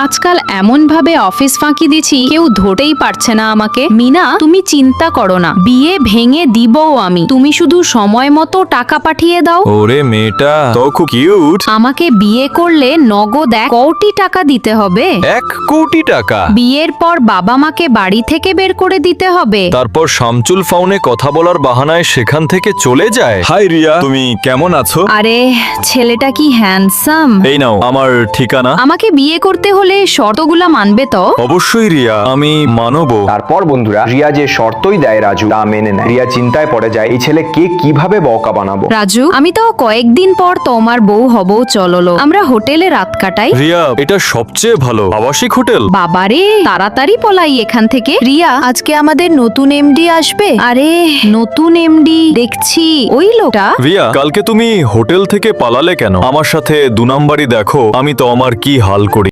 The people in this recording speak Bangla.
আজকাল এমন ভাবে অফিস ফাঁকি দিছি কেউ ধরতেই পারছে না আমাকে। মিনা, তুমি চিন্তা করো না, বিয়ে ভেঙে দিবও আমি, তুমি শুধু সময় মতো টাকা পাঠিয়ে দাও। ওরে মেয়েটা তো খুব কিউট। আমাকে বিয়ে করলে নগদ 1 কোটি টাকা দিতে হবে। 1 কোটি টাকা? বিয়ের পর বাবা মাকে বাড়ি থেকে বের করে দিতে হবে। তারপর শামচুল ফাউনে কথা বলার বাহানায় সেখান থেকে চলে যায়। হাই রিয়া, তুমি কেমন আছো? আরে ছেলেটা কি হ্যান্ডসাম। এই নাও আমার ঠিকানা। আমাকে বিয়ে করতে হলে শর্তগুলা মানবে তো? অবশ্যই রিয়া, আমি মানবো। তারপর বন্ধুরা রিয়া যে শর্তই দেয় রাজু তা মেনে নেয়। রিয়া চিন্তায় পড়ে যায় এই ছেলেকে কিভাবে বকা বানাবো। রাজু, আমি তো কয়েকদিন পর তোমার বউ হব, চলো আমরা হোটেলে রাত কাটাই। রিয়া, এটা সবচেয়ে ভালো আবাসিক হোটেল। বাবারে, তাড়াতাড়ি পলাই এখান থেকে। রিয়া, আজকে আমাদের নতুন এমডি আসবে। আরে নতুন এমডি দেখছি ওই লোকটা। রিয়া, কালকে তুমি হোটেল থেকে পালালে কেন? আমার সাথে 2 নাম্বারই দেখো, আমি তো আমার কি হাল করি।